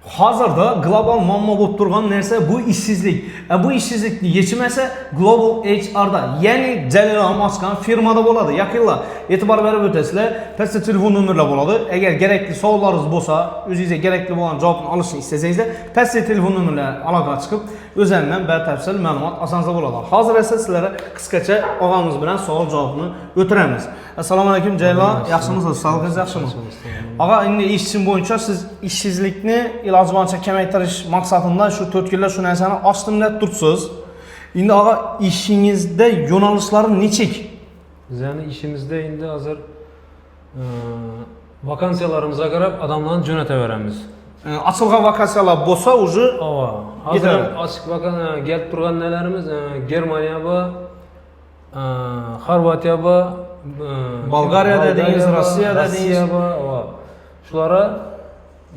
Hazırda global muammo bo'lib turgan narsa bu ishsizlik. Bu ishsizlikni yechmasa Global HR'da, ya'ni Jalil ochgan firmada bo'ladi. Yaqinlar e'tibor berib o'tasizlar, pastda telefon nomerlar bo'ladi. Agar kerakli savollaringiz bo'lsa, o'zingizga kerakli bo'lgan javobni olishni istasangizlar, pastda telefon nomerlari aloqa chiqib, o'zlaridan batafsil ma'lumot olsangiz bo'ladi. Hozir esa sizlarga qisqacha og'amiz bilan savol-javobni o'tiramiz. Assalomu alaykum Jalil, yaxshimisiz? Sog'ligingiz yaxshimi? Og'a, endi eshitishim bo'yicha siz ishsizlikni iloji boricha kamaytirish maqsadida shu 4 yillar shu narsani ochdim deb turibsiz. Endi og'a, ishingizda yo'nalishlari nechik? Bizning ishimizda endi hozir vakansiyalarımıza qarab adamlarni jo'nataveramiz. Açılgan vakansiyalar bo'lsa, uje hozir ochiq vakansiya kelib turgan nelerimiz Germaniya va Xorvatiya va Bolgariya dedingiz, Rossiya dedingiz. Shulara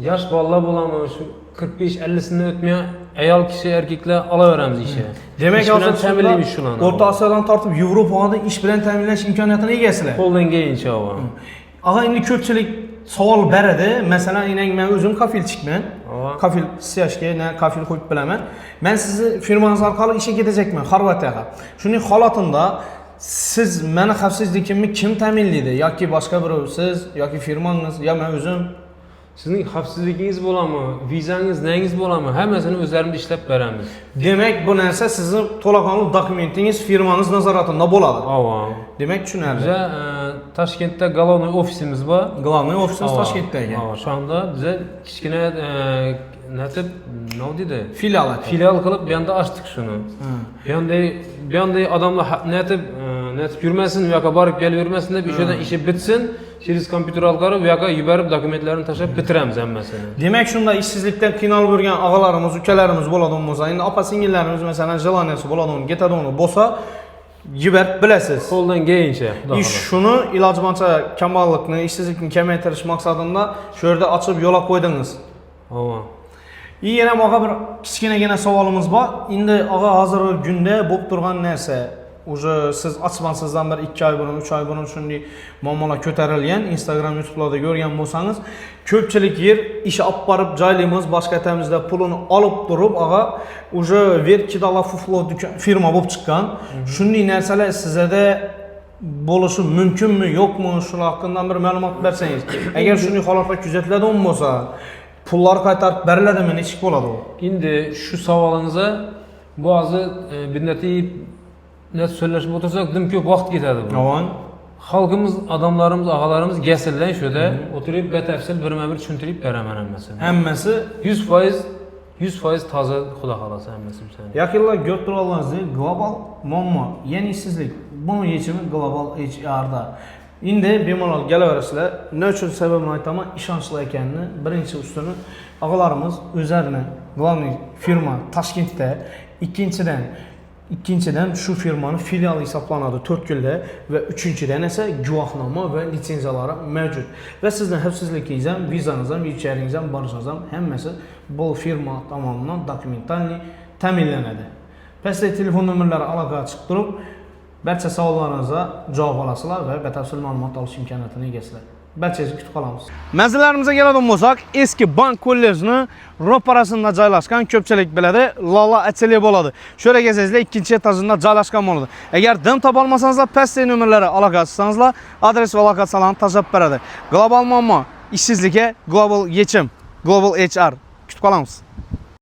yosh bolalar bo'lami, shu 45-50sini o'tmayan ayol kishi, erkaklar olaveramiz ishga. Demak, hozir ta'minlaymiz shularni. O'rta Osiyodan tortib Yevropada ish bilan ta'minlash imkoniyatini egasizlar. Qo'ldan kelgancha. Og'a, endi ko'pchilik savol beradi. Masalan, men o'zim kafilchikman. Kafil siyashga, kafil qo'yib bilaman. Men sizni firmangiz orqali ishga ketajakman Xorvatiyaga. Shuning holatida siz meni xavfsizligimni kim ta'minlaydi? Yoki boshqa birov, siz yoki firmangiz, yo men o'zim? Sizning xavfsizligingiz bo'lami, vizangiz, nangiz bo'lami, hammasini o'zlarimiz ishlab beramiz. Demak, bu narsa sizning to'laqonli dokumentingiz firmangiz nazoratida bo'ladi. Demak, tushunarli. Biza Toshkentda головной ofisimiz bor. Головной ofisimiz Toshkentda ekan. Shu anda biza kichkina natib nima deydi? Filial qilib bu yerda ochdik shuni. Bu yanda odamlar natib yurmasin, bu yoqqa borib kelib yurmasin deb ishdan ishi bitsin. Через kompyuter orqali bu yoqqa yuborib dokumentlarni tashlab bitiramiz hammasini. Demak, shunda ishsizlikdan qiynalib yurgan og'alarimiz, ukalarimiz bo'ladigan bo'lsa, endi opa-singillarimiz masalan jeloniyasi bo'ladigan, ketadigan bo'lsa, yuborib bilasiz. Qo'ldan kelgancha. Shuni iloji boricha kambag'allikni, ishsizlikni kamaytirish maqsadida shu yerda ochib yo'lab qo'ydingiz. Yana og'a bir kichkinagina savolimiz bor. Endi og'a, hozirgi kunda bo'lib turgan narsa, siz ochmansizdan bir 2 oy burun, 3 oy burun shunday muammolar ko'tarilgan, Instagram, YouTube'larda ko'rgan bo'lsangiz, ko'pchilik yer ish olib borib joylaymiz, boshqatamizda pulini olib turib, og'a, verkidala fuflo firma bo'lib chiqqan. Shunday narsalar sizda bo'lishi mumkinmi, yo'qmi? Shular haqida bir ma'lumot bersangiz. Agar shunday holatlar kuzatiladigan bo'lsa, pullar qaytarib beriladimi, nechik bo'ladi u? Endi shu savolingizga ba'zi binnati net söylashib o'tirsak, dim ko'p vaqt ketadi bu. Xalqimiz, odamlarimiz, og'alarimiz gasildan shuda o'tirib batafsil birma-bir tushuntirib beraman hammasini. Hammasi 100% toza, xudo xolasa hammasi bizani. Yaqinlar ko'rib turganlaringizdek, global muammo, ya'ni ishsizlik. Buni yechimi global HR'da. Endi bemalol kelaverasizlar. Nima uchun sababini aytaman, ishonchli ekanini. Birinchi ustuni og'alarimiz o'zlarini global firma Toshkentda, ikkinchidan shu firmaning filiali hisoblanadi 4 yilda va uchinchidan esa guvohnoma va litsenziyalari mavjud. Va sizning xavfsizligingiz ham, vizangiz ham, yecharingiz ham, borishingiz ham hammasi bu firma tomonidan dokumentalni ta'minlanadi. Pastda telefon nomerlari aloqa chiqib turib, barcha savollaringizga javob olasizlar va batafsil ma'lumot olish imkoniyatini egasizlar. Barchangizni kutib qolamiz. Manzillarimizga keladigan bo'lsak, eski bank kollejini ro'parasida joylashgan, ko'pchilik biladi, Lola ateliye bo'ladi. Shu yerga kelsangizlar, 2-etajda joylashgan bo'ladi. Agar dim topa olmasangizlar, pastda nomerlari aloqa qilsangizlar, adres va lokatsiyalarni tashlab beradi. Global muammo, ishsizlikka global yechim, Global HR. Kutib qolamiz.